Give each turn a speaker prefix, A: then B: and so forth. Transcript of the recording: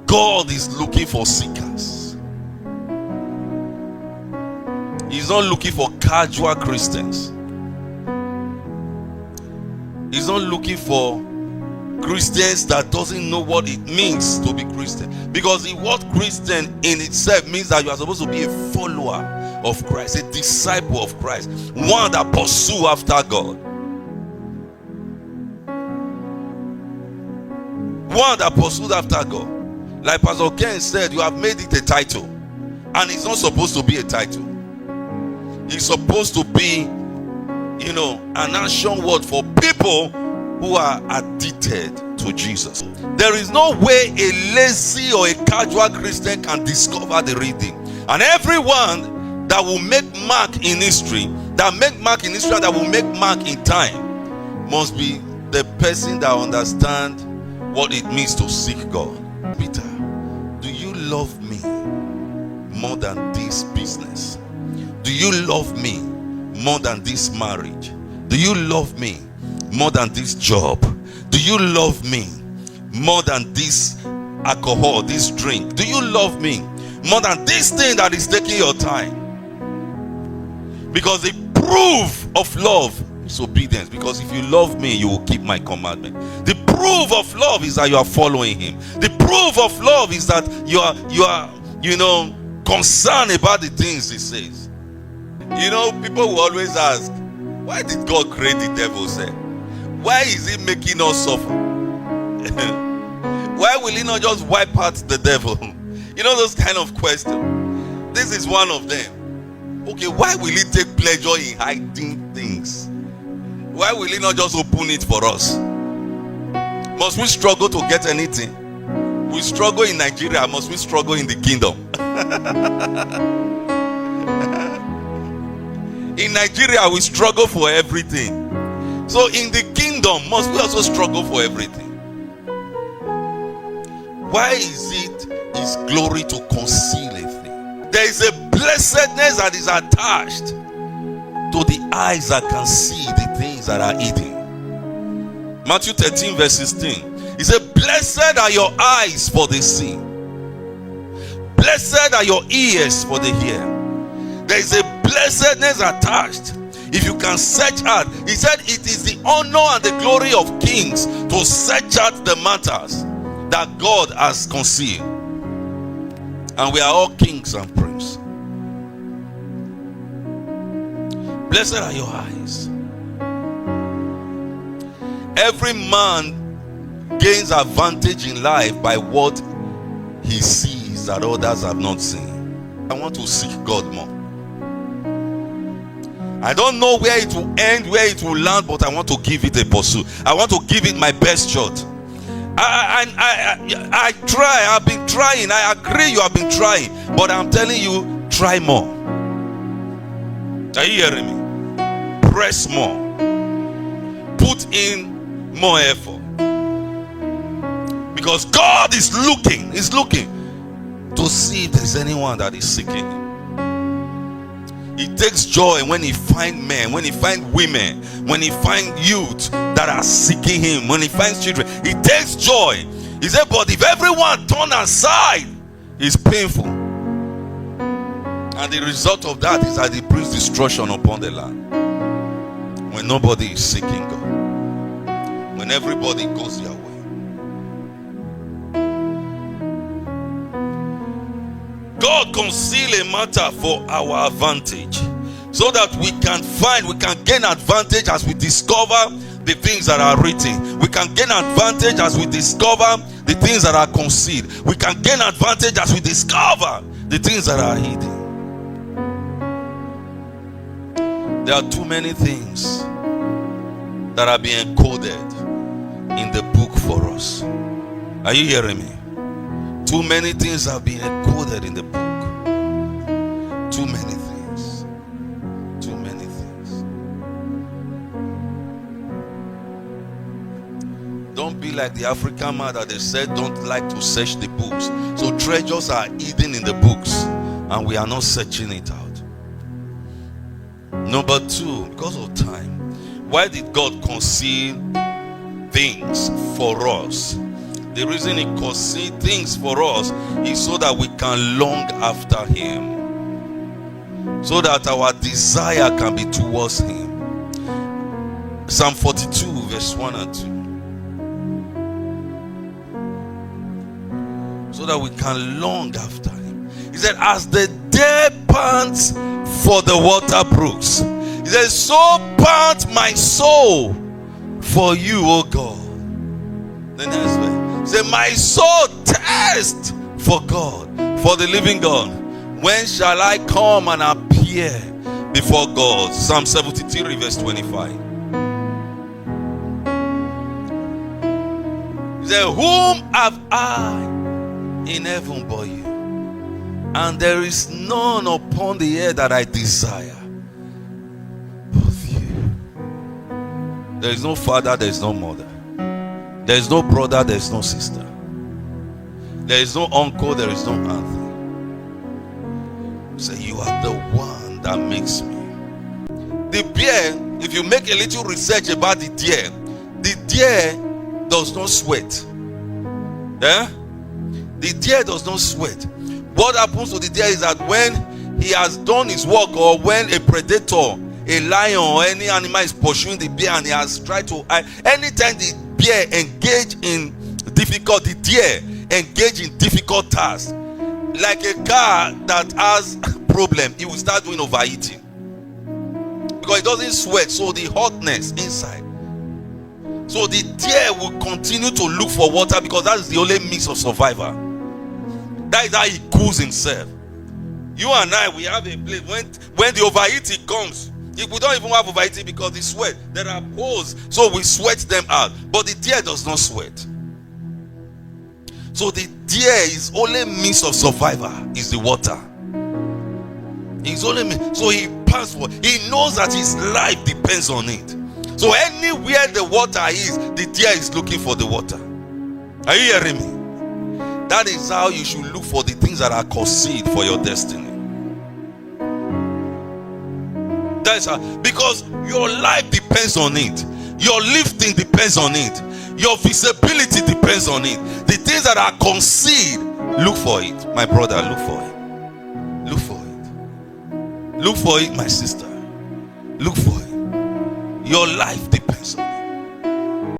A: God is looking for seekers. He's not looking for casual Christians. He's not looking for Christians that doesn't know what it means to be Christian. Because the word Christian in itself means that you are supposed to be a follower of Christ, a disciple of Christ, one that pursues after God, one that pursues after God. Like Pastor Ken said, you have made it a title, and it's not supposed to be a title. It's supposed to be, an action word for people who are addicted to Jesus. There is no way a lazy or a casual Christian can discover the reading. And everyone that will make mark in history, that will make mark in time, must be the person that understands what it means to seek God. Peter, do you love me more than this business? Do you love me more than this marriage? Do you love me more than this job? Do you love me more than this alcohol, this drink? Do you love me more than this thing that is taking your time? Because the proof of love is obedience. Because if you love me, you will keep my commandment. The proof of love is that you are following him. The proof of love is that you are concerned about the things he says. People will always ask, why did God create the devil? Say, why is he making us suffer? Why will he not just wipe out the devil? Those kind of questions. This is one of them. Okay, why will he take pleasure in hiding things? Why will he not just open it for us? Must we struggle to get anything? We struggle in Nigeria. Must we struggle in the kingdom? In Nigeria, we struggle for everything. So in the kingdom, must we also struggle for everything? Why is it his glory to conceal a thing? There is a blessedness that is attached to the eyes that can see the things that are hidden. Matthew 13 verse 16. He said, blessed are your eyes for the see. Blessed are your ears for the hear. There is a blessedness attached. If you can search out, he said it is the honor and the glory of kings to search out the matters that God has concealed. And we are all kings and princes. Blessed are your eyes. Every man gains advantage in life by what he sees that others have not seen. I want to seek God more. I don't know where it will end, where it will land, but I want to give it a pursuit. I want to give it my best shot. I try. I've been trying. I agree you have been trying, but I'm telling you, try more. Are you hearing me? Press more. Put in more effort. Because God is looking. He's looking to see if there's anyone that is seeking him. He takes joy when he finds men, when he finds women, when he finds youth that are seeking him, when he finds children. He takes joy. He said, but if everyone turn aside, it's painful. And the result of that is that it brings destruction upon the land. When nobody is seeking God. When everybody goes their way. God conceal a matter for our advantage, so that we can gain advantage as we discover the things that are written. We can gain advantage as we discover the things that are concealed. We can gain advantage as we discover the things that are hidden. There are too many things that are being encoded in the book for us. Are you hearing me? Too many things have been encoded in the book. Too many things. Too many things. Don't be like the African man that they said don't like to search the books. So treasures are hidden in the books and we are not searching it out. Number two, because of time, why did God conceal things for us The reason he concedes things for us is so that we can long after him, so that our desire can be towards him. Psalm 42 verse 1 and 2. So that we can long after him. He said, as the deer pants for the water brooks, he said, so pants my soul for you, O God. The next way, he said, my soul thirsts for God, for the living God. When shall I come and appear before God? Psalm 73 verse 25. He said, whom have I in heaven but you? And there is none upon the earth that I desire but you. There is no father, there is no mother. There is no brother, there is no sister. There is no uncle, there is no auntie. Say, you are the one that makes me. The bear, if you make a little research about the deer does not sweat. Yeah? The deer does not sweat. What happens to the deer is that when he has done his work, or when a predator, a lion or any animal is pursuing the bear and he has tried to, anytime the bear engage in difficult tasks, like a car that has problem, he will start doing overheating because it doesn't sweat, so the hotness inside. So the deer will continue to look for water because that is the only means of survival. That is how he cools himself. You and I, we have a place when the overheating comes. If we don't even have overheating because the sweat, there are pores, so we sweat them out. But the deer does not sweat. So the deer is only means of survival is the water. His only means. So he pants for. He knows that his life depends on it. So anywhere the water is, the deer is looking for the water. Are you hearing me? That is how you should look for the things that are concealed for your destiny. That's how, because your life depends on it. Your lifting depends on it. Your visibility depends on it. The things that are concealed, look for it. My brother, look for it. Look for it. Look for it, my sister. Look for it. Your life depends on it.